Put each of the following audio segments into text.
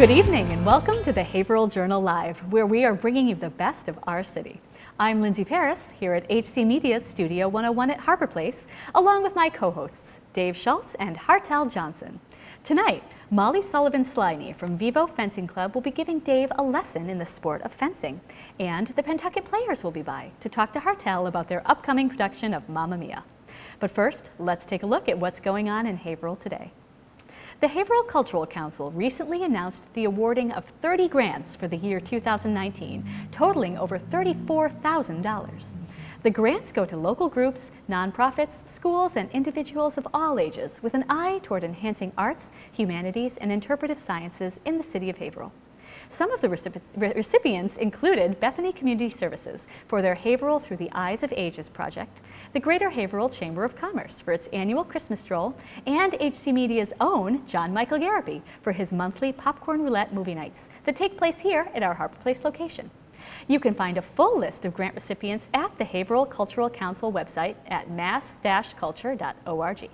Good evening and welcome to the Haverhill Journal Live, where we are bringing you the best of our city. I'm Lindsay Paris here at HC Media's Studio 101 at Harbor Place, along with my co-hosts, Dave Schultz and Hartell Johnson. Tonight, Molly Sullivan-Sliney from Vivo Fencing Club will be giving Dave a lesson in the sport of fencing, and the Pentucket Players will be by to talk to Hartell about their upcoming production of Mamma Mia. But first, let's take a look at what's going on in Haverhill today. The Haverhill Cultural Council recently announced the awarding of 30 grants for the year 2019, totaling over $34,000. The grants go to local groups, nonprofits, schools, and individuals of all ages with an eye toward enhancing arts, humanities, and interpretive sciences in the city of Haverhill. Some of the recipients included Bethany Community Services for their Haverhill Through the Eyes of Ages project, the Greater Haverhill Chamber of Commerce for its annual Christmas stroll, and HC Media's own John Michael Garrity for his monthly Popcorn Roulette movie nights that take place here at our Harbor Place location. You can find a full list of grant recipients at the Haverhill Cultural Council website at mass-culture.org.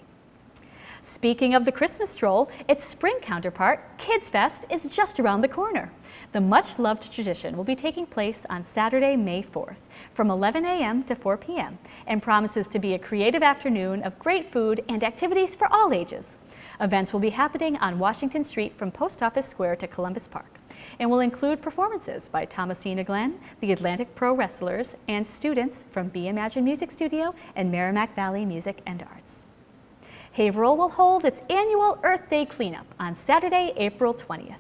Speaking of the Christmas stroll, its spring counterpart, Kids Fest, is just around the corner. The much-loved tradition will be taking place on Saturday, May 4th, from 11 a.m. to 4 p.m., and promises to be a creative afternoon of great food and activities for all ages. Events will be happening on Washington Street from Post Office Square to Columbus Park, and will include performances by Thomasina Glenn, the Atlantic Pro Wrestlers, and students from Be Imagine Music Studio and Merrimack Valley Music and Arts. Haverhill will hold its annual Earth Day cleanup on Saturday, April 20th.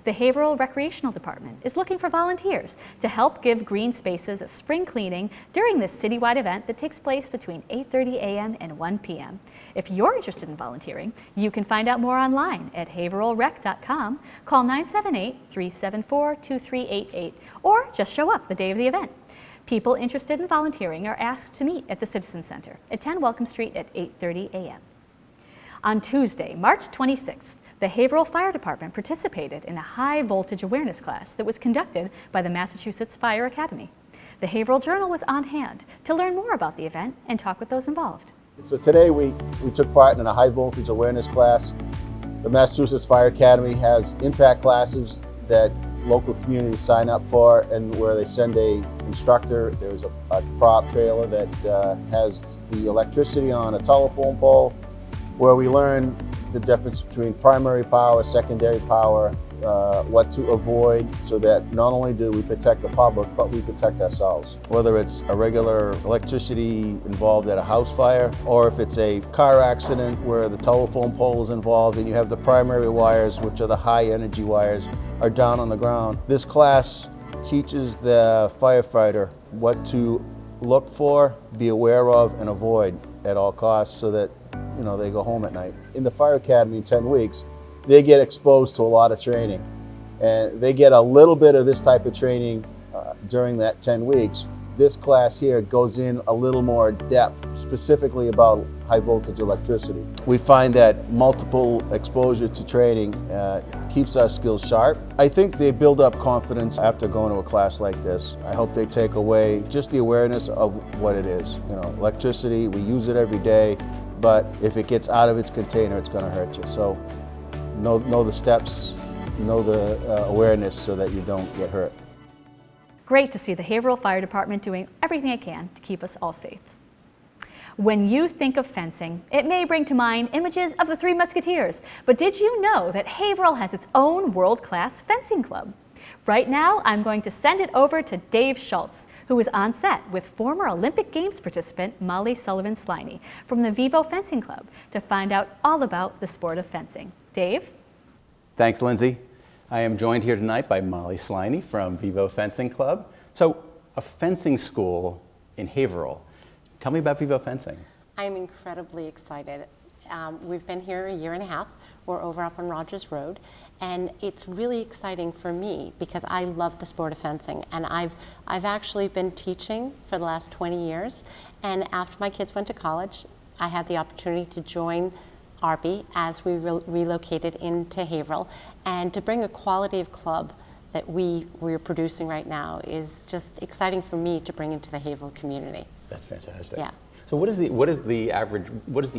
The Haverhill Recreational Department is looking for volunteers to help give green spaces a spring cleaning during this citywide event that takes place between 8:30 a.m. and 1 p.m. If you're interested in volunteering, you can find out more online at haverhillrec.com, call 978-374-2388, or just show up the day of the event. People interested in volunteering are asked to meet at the Citizen Center at 10 Welcome Street at 8:30 a.m. On Tuesday, March 26th, the Haverhill Fire Department participated in a high-voltage awareness class that was conducted by the Massachusetts Fire Academy. The Haverhill Journal was on hand to learn more about the event and talk with those involved. So today we took part in a high-voltage awareness class. The Massachusetts Fire Academy has impact classes that local communities sign up for, and where they send a instructor. There's a prop trailer that has the electricity on a telephone pole, where we learn the difference between primary power, secondary power, what to avoid, so that not only do we protect the public, but we protect ourselves. Whether it's a regular electricity involved at a house fire, or if it's a car accident where the telephone pole is involved and you have the primary wires, which are the high energy wires, are down on the ground. This class teaches the firefighter what to look for, be aware of, and avoid at all costs, so that they go home at night. In the Fire Academy in 10 weeks, they get exposed to a lot of training. And they get a little bit of this type of training during that 10 weeks. This class here goes in a little more depth, specifically about high voltage electricity. We find that multiple exposure to training keeps our skills sharp. I think they build up confidence after going to a class like this. I hope they take away just the awareness of what it is. Electricity, we use it every day, but if it gets out of its container, it's going to hurt you. So know the steps, know the awareness, so that you don't get hurt. Great to see the Haverhill Fire Department doing everything it can to keep us all safe. When you think of fencing, it may bring to mind images of the Three Musketeers, but did you know that Haverhill has its own world-class fencing club? Right now, I'm going to send it over to Dave Schultz, who is on set with former Olympic Games participant Molly Sullivan-Sliney from the Vivo Fencing Club to find out all about the sport of fencing. Dave? Thanks, Lindsay. I am joined here tonight by Molly Sliney from Vivo Fencing Club. So, a fencing school in Haverhill. Tell me about Vivo Fencing. I'm incredibly excited. We've been here a year and a half. We're over up on Rogers Road, and it's really exciting for me because I love the sport of fencing, and I've actually been teaching for the last 20 years, and after my kids went to college, I had the opportunity to join ARPI as we relocated into Haverhill, and to bring a quality of club that we're producing right now is just exciting for me to bring into the Haverhill community. That's fantastic. Yeah. So what is the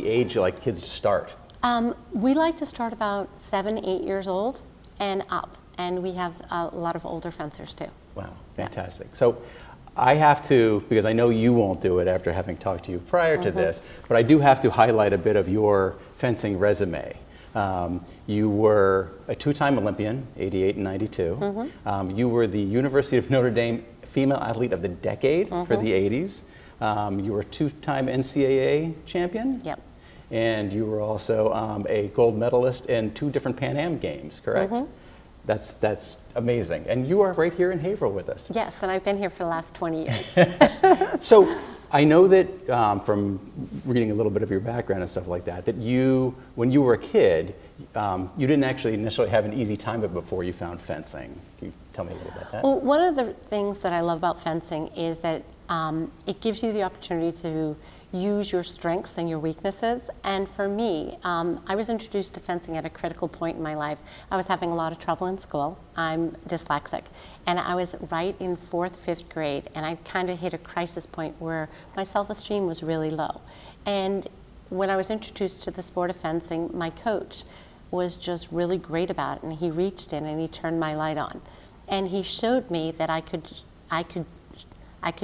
age you like kids to start? We like to start about 7, 8 years old and up. and we have a lot of older fencers too. Wow, fantastic. So I have to, because I know you won't do it after having talked to you prior to this, but I do have to highlight a bit of your fencing resume. You were a two-time Olympian, 88 and 92. You were the University of Notre Dame Female Athlete of the Decade for the 80s. You were a two-time NCAA champion. Yep. And you were also a gold medalist in 2 different Pan Am Games, correct? That's amazing. And you are right here in Haverhill with us. Yes, and I've been here for the last 20 years. So I know that from reading a little bit of your background and stuff like that, that you, when you were a kid, you didn't actually initially have an easy time of it before you found fencing. Can you tell me a little about that? Well, one of the things that I love about fencing is that it gives you the opportunity to use your strengths and your weaknesses. And for me, I was introduced to fencing at a critical point in my life. I was having a lot of trouble in school. I'm dyslexic. And I was right in 4th, 5th grade, and I kind of hit a crisis point where my self-esteem was really low. And when I was introduced to the sport of fencing, my coach was just really great about it, and he reached in and he turned my light on. And he showed me that I could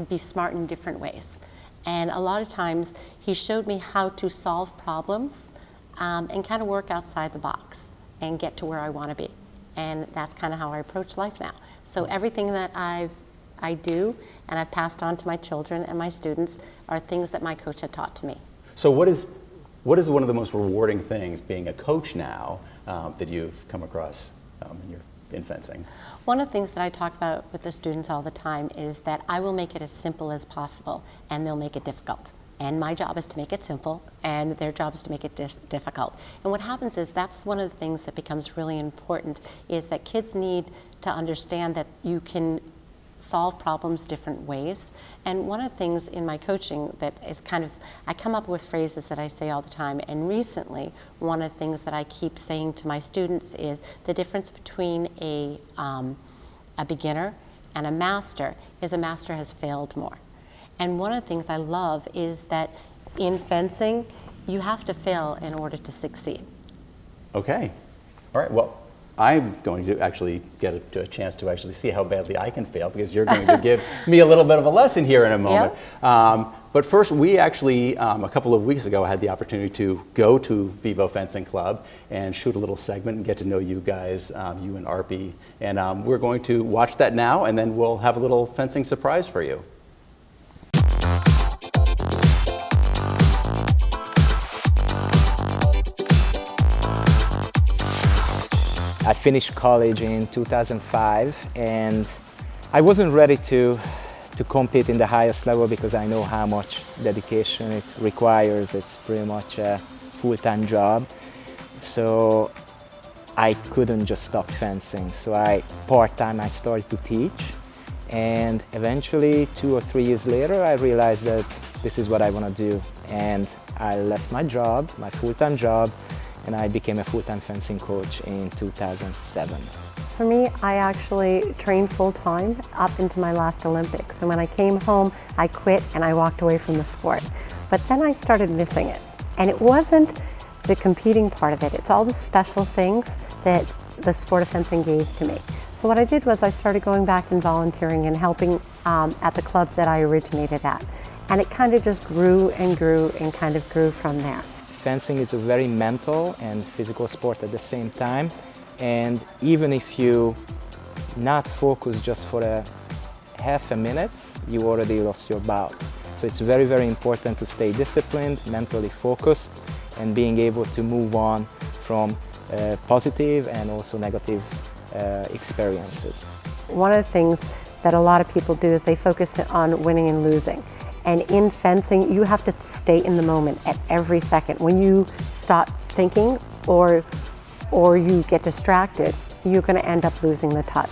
be smart in different ways. And a lot of times he showed me how to solve problems and kind of work outside the box and get to where I want to be. And that's kind of how I approach life now. So everything that I do and I've passed on to my children and my students are things that my coach had taught to me. So what is one of the most rewarding things being a coach now that you've come across in fencing? One of the things that I talk about with the students all the time is that I will make it as simple as possible, and they'll make it difficult. And my job is to make it simple, and their job is to make it difficult. And what happens is that's one of the things that becomes really important, is that kids need to understand that you can solve problems different ways. And one of the things in my coaching that is kind of, I come up with phrases that I say all the time, and recently one of the things that I keep saying to my students is the difference between a beginner and a master is a master has failed more. And one of the things I love is that in fencing, you have to fail in order to succeed. Okay. All right. Well, I'm going to actually get a chance to actually see how badly I can fail, because you're going to give me a little bit of a lesson here in a moment. Yep. But first, we actually, a couple of weeks ago, had the opportunity to go to Vivo Fencing Club and shoot a little segment and get to know you guys, you and Arpy. And we're going to watch that now, and then we'll have a little fencing surprise for you. I finished college in 2005, and I wasn't ready to compete in the highest level because I know how much dedication it requires. It's pretty much a full-time job. So I couldn't just stop fencing. So part-time I started to teach, and eventually 2 or 3 years later I realized that this is what I want to do. And I left my job, my full-time job, and I became a full-time fencing coach in 2007. For me, I actually trained full-time up into my last Olympics. And when I came home, I quit and I walked away from the sport. But then I started missing it. And it wasn't the competing part of it. It's all the special things that the sport of fencing gave to me. So what I did was I started going back and volunteering and helping at the club that I originated at. And it kind of just grew and grew and kind of grew from there. Fencing is a very mental and physical sport at the same time. And even if you not focus just for a half a minute, you already lost your bout. So it's very, very important to stay disciplined, mentally focused, and being able to move on from positive and also negative experiences. One of the things that a lot of people do is they focus on winning and losing. And in fencing, you have to stay in the moment at every second. When you stop thinking or you get distracted, you're going to end up losing the touch.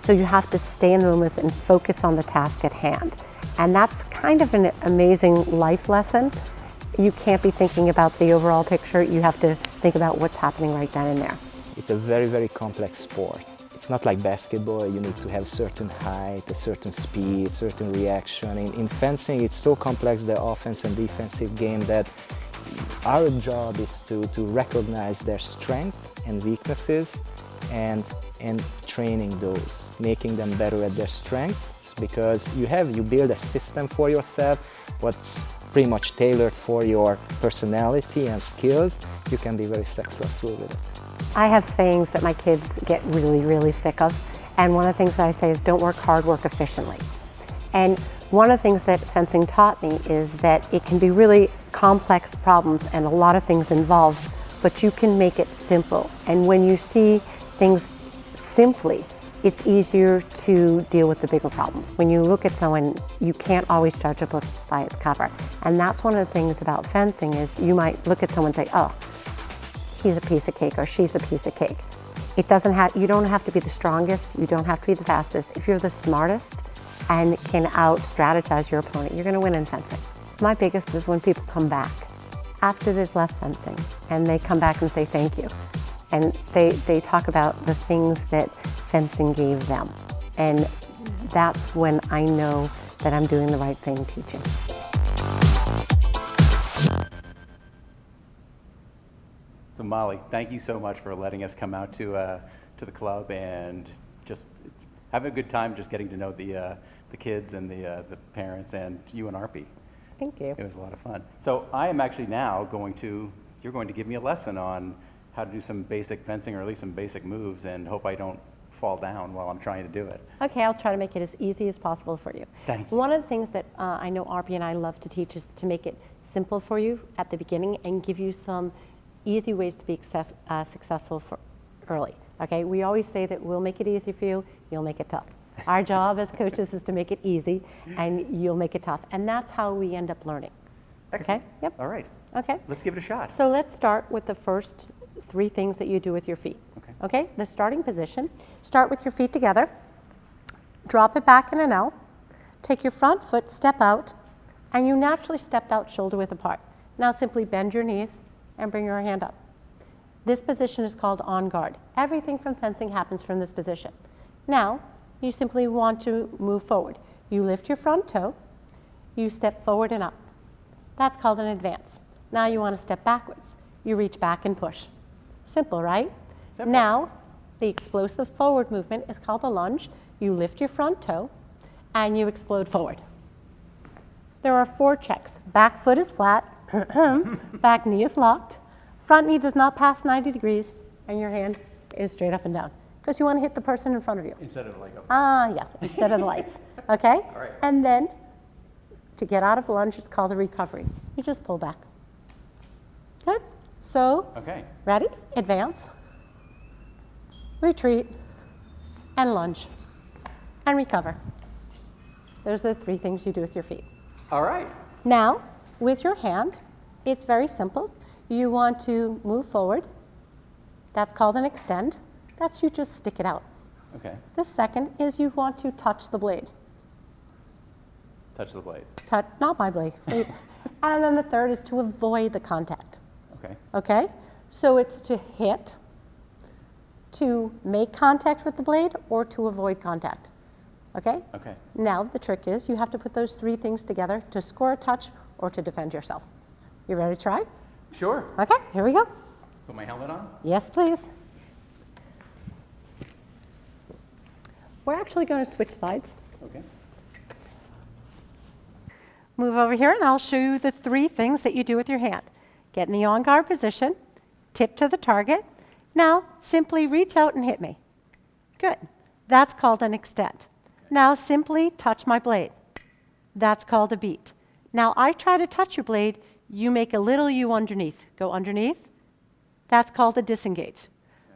So you have to stay in the moment and focus on the task at hand. And that's kind of an amazing life lesson. You can't be thinking about the overall picture. You have to think about what's happening right then and there. It's a very, very complex sport. It's not like basketball. You need to have a certain height, a certain speed, certain reaction. In fencing, it's so complex, the offense and defensive game, that our job is to recognize their strengths and weaknesses and training those, making them better at their strengths, because you build a system for yourself what's pretty much tailored for your personality and skills. You can be very successful with it. I have sayings that my kids get really, really sick of. And one of the things that I say is don't work hard, work efficiently. And one of the things that fencing taught me is that it can be really complex problems and a lot of things involved, but you can make it simple. And when you see things simply, it's easier to deal with the bigger problems. When you look at someone, you can't always judge a book by its cover. And that's one of the things about fencing is you might look at someone and say, oh, he's a piece of cake or she's a piece of cake. You don't have to be the strongest, you don't have to be the fastest. If you're the smartest and can out-strategize your opponent, you're gonna win in fencing. My biggest is when people come back after they've left fencing and they come back and say thank you. And they talk about the things that fencing gave them. And that's when I know that I'm doing the right thing teaching. So Molly, thank you so much for letting us come out to the club and just have a good time just getting to know the kids and the parents and you and Arpy. Thank you. It was a lot of fun. So I am actually now you're going to give me a lesson on how to do some basic fencing or at least some basic moves, and hope I don't fall down while I'm trying to do it. Okay, I'll try to make it as easy as possible for you. Thank you. One of the things that I know Arpy and I love to teach is to make it simple for you at the beginning and give you some easy ways to be successful for early. Okay, we always say that we'll make it easy for you, you'll make it tough. Our job as coaches is to make it easy and you'll make it tough. And that's how we end up learning. Excellent. Okay? Yep. All right. Okay. Let's give it a shot. So let's start with the first 3 things that you do with your feet. Okay. Okay, the starting position. Start with your feet together. Drop it back in an L. Take your front foot, step out, and you naturally stepped out shoulder width apart. Now simply bend your knees and bring your hand up. This position is called on guard. Everything from fencing happens from this position. Now, you simply want to move forward. You lift your front toe, you step forward and up. That's called an advance. Now you want to step backwards. You reach back and push. Simple, right? Simple. Now, the explosive forward movement is called a lunge. You lift your front toe and you explode forward. There are 4 checks. Back foot is flat, back knee is locked, front knee does not pass 90 degrees, and your hand is straight up and down. Because you want to hit the person in front of you. Instead of like Yeah, instead of the lights, okay? All right. And then, to get out of lunge, it's called a recovery. You just pull back. Good? So, Okay. ready? Advance, retreat, and lunge, and recover. Those are the 3 things you do with your feet. All right. Now, with your hand, it's very simple. You want to move forward. That's called an extend. That's you just stick it out. Okay. The second is you want to touch the blade. Touch the blade. Touch, not my blade. Wait. And then the third is to avoid the contact. Okay. Okay? So it's to hit, to make contact with the blade, or to avoid contact. Okay? Okay. Now the trick is you have to put those 3 things together to score a touch or to defend yourself. You ready to try? Sure. Okay, here we go. Put my helmet on. Yes, please. We're actually going to switch sides. Okay. Move over here and I'll show you the 3 things that you do with your hand. Get in the on guard position, tip to the target. Now simply reach out and hit me. Good. That's called an extend. Now simply touch my blade. That's called a beat. Now I try to touch your blade, you make a little U underneath. Go underneath. That's called a disengage.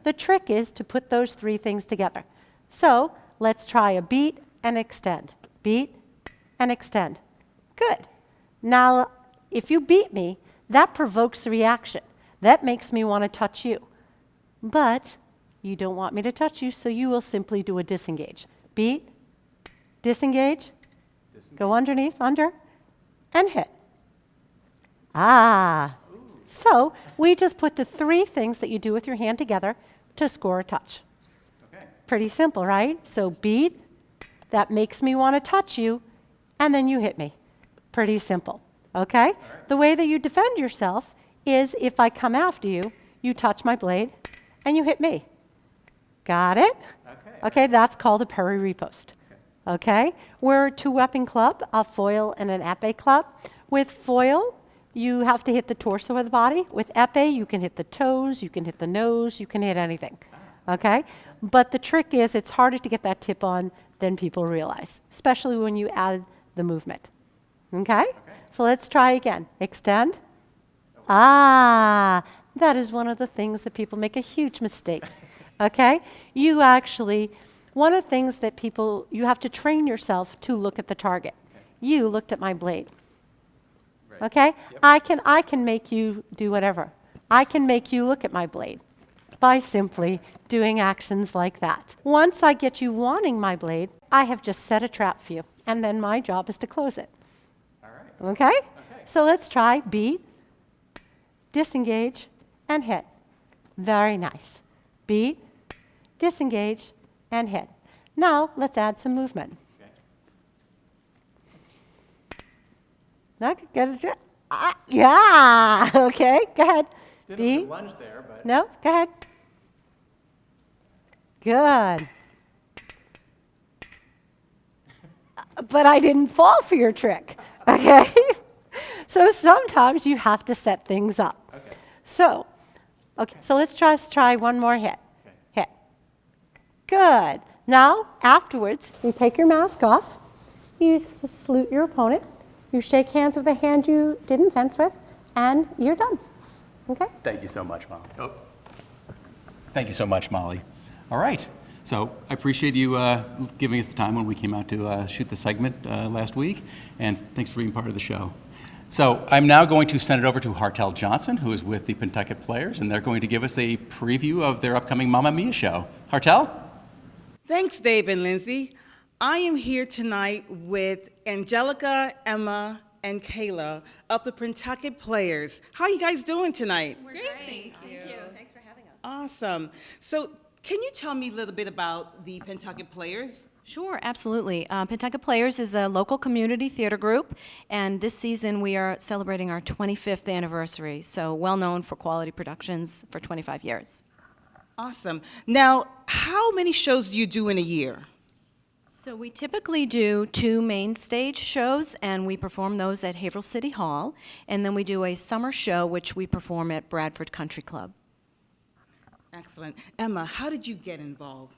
The trick is to put those 3 things together. So let's try a beat and extend. Beat and extend. Good. Now, if you beat me, that provokes a reaction. That makes me want to touch you. But you don't want me to touch you, so you will simply do a disengage. Beat, disengage, go underneath, under, and hit. Ah. So we just put the 3 things that you do with your hand together to score a touch. Okay. Pretty simple, right? So beat, that makes me want to touch you, and then you hit me. Pretty simple, okay? The way that you defend yourself is if I come after you, you touch my blade, and you hit me. Got it? Okay. Okay, that's called a peri-riposte. Okay, we're a two-weapon club, a foil and an épée club. With foil, you have to hit the torso of the body. With épée, you can hit the toes, you can hit the nose, you can hit anything. Okay, but the trick is it's harder to get that tip on than people realize, especially when you add the movement. Okay, so let's try again. Extend. Ah, that is one of the things that people make a huge mistake. Okay, you actually, one of the things that people, you have to train yourself to look at the target. You looked at my blade. Okay, I can make you do whatever. I can make you look at my blade by simply doing actions like that. Once I get you wanting my blade, I have just set a trap for you, and then my job is to close it. All right. Okay? So let's try beat, disengage, and hit. Very nice. Beat, disengage, and hit. Now let's add some movement. Okay, get it. Yeah. Okay. Go ahead. Beat. Lunge there, but No. Go ahead. Good. But I didn't fall for your trick. Okay. So sometimes you have to set things up. Okay. So let's try one more hit. Okay. Hit. Good. Now, afterwards, you take your mask off, you salute your opponent, you shake hands with a hand you didn't fence with, and you're done. Okay? Thank you so much, Molly. Oh. Thank you so much, Molly. All right. So I appreciate you giving us the time when we came out to shoot the segment last week, and thanks for being part of the show. So I'm now going to send it over to Hartell Johnson, who is with the Pentucket Players, and they're going to give us a preview of their upcoming Mamma Mia show. Hartell? Thanks, Dave and Lindsay. I am here tonight with Angelica, Emma, and Kayla of the Pentucket Players. How are you guys doing tonight? We're great. Thank you. Thanks for having us. Awesome. So can you tell me a little bit about the Pentucket Players? Sure, absolutely. Pentucket Players is a local community theater group, and this season we are celebrating our 25th anniversary, so well known for quality productions for 25 years. Awesome. Now, how many shows do you do in a year? So we typically do 2 main stage shows, and we perform those at Haverhill City Hall, and then we do a summer show which we perform at Bradford Country Club. Excellent. Emma, how did you get involved?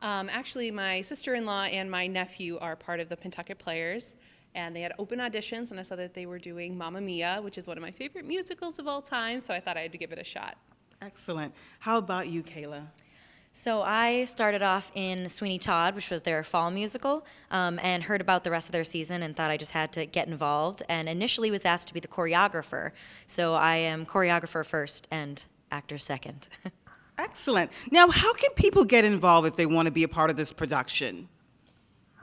Actually, my sister-in-law and my nephew are part of the Pentucket Players, and they had open auditions, and I saw that they were doing Mamma Mia, which is one of my favorite musicals of all time, so I thought I had to give it a shot. Excellent. How about you, Kayla? So I started off in Sweeney Todd, which was their fall musical, and heard about the rest of their season and thought I just had to get involved, and initially was asked to be the choreographer. So I am choreographer first and actor second. Excellent. Now, how can people get involved if they want to be a part of this production?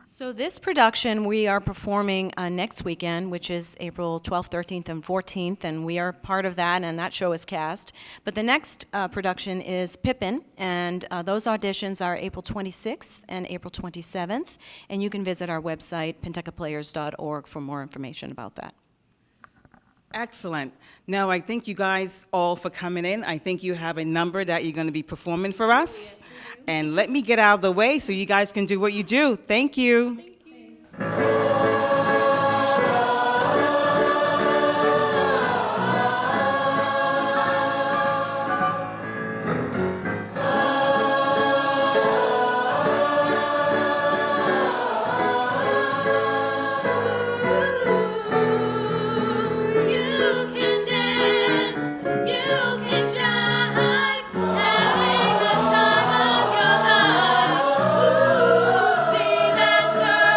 So this production we are performing next weekend, which is April 12th, 13th, and 14th, and we are part of that, and that show is cast. But the next production is Pippin, and those auditions are April 26th and April 27th, and you can visit our website, pentucketplayers.org, for more information about that. Excellent. Now, I thank you guys all for coming in. I think you have a number that you're going to be performing for us. And let me get out of the way so you guys can do what you do. Thank you. Thank you. See that girl?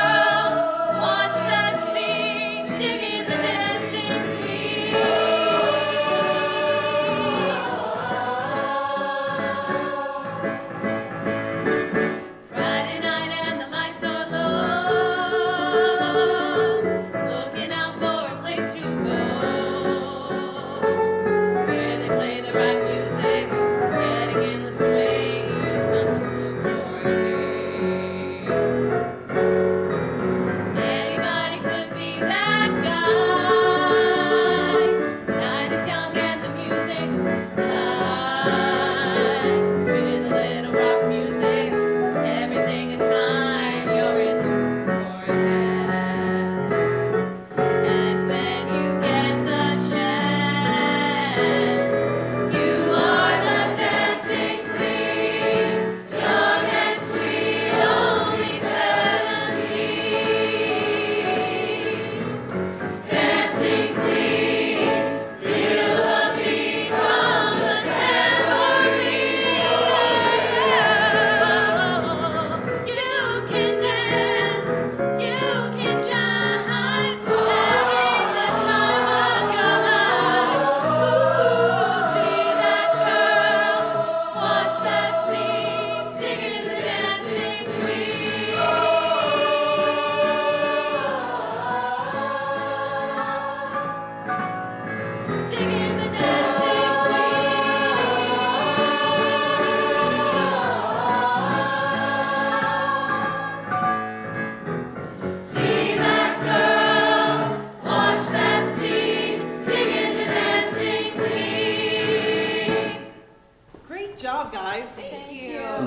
job, guys.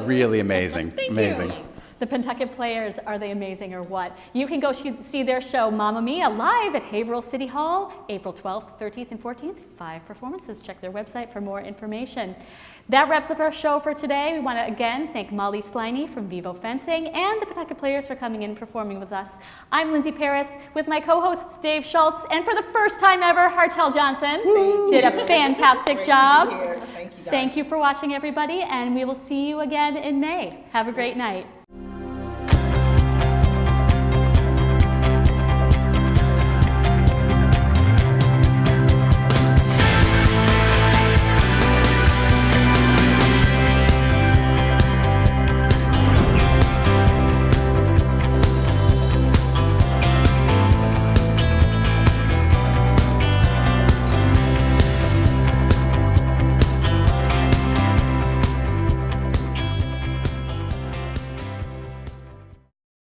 Really amazing. Amazing. The Pentucket Players, are they amazing or what? You can go see their show Mamma Mia live at Haverhill City Hall, April 12th, 13th, and 14th. 5 performances. Check their website for more information. That wraps up our show for today. We want to again thank Molly Sliney from Vivo Fencing and the Pentucket Players for coming in and performing with us. I'm Lindsay Paris with my co-hosts Dave Schultz, and for the first time ever, Hartell Johnson did a fantastic job. Thank you, guys. Thank you for watching, everybody, and we will see you again in May. Have a great night.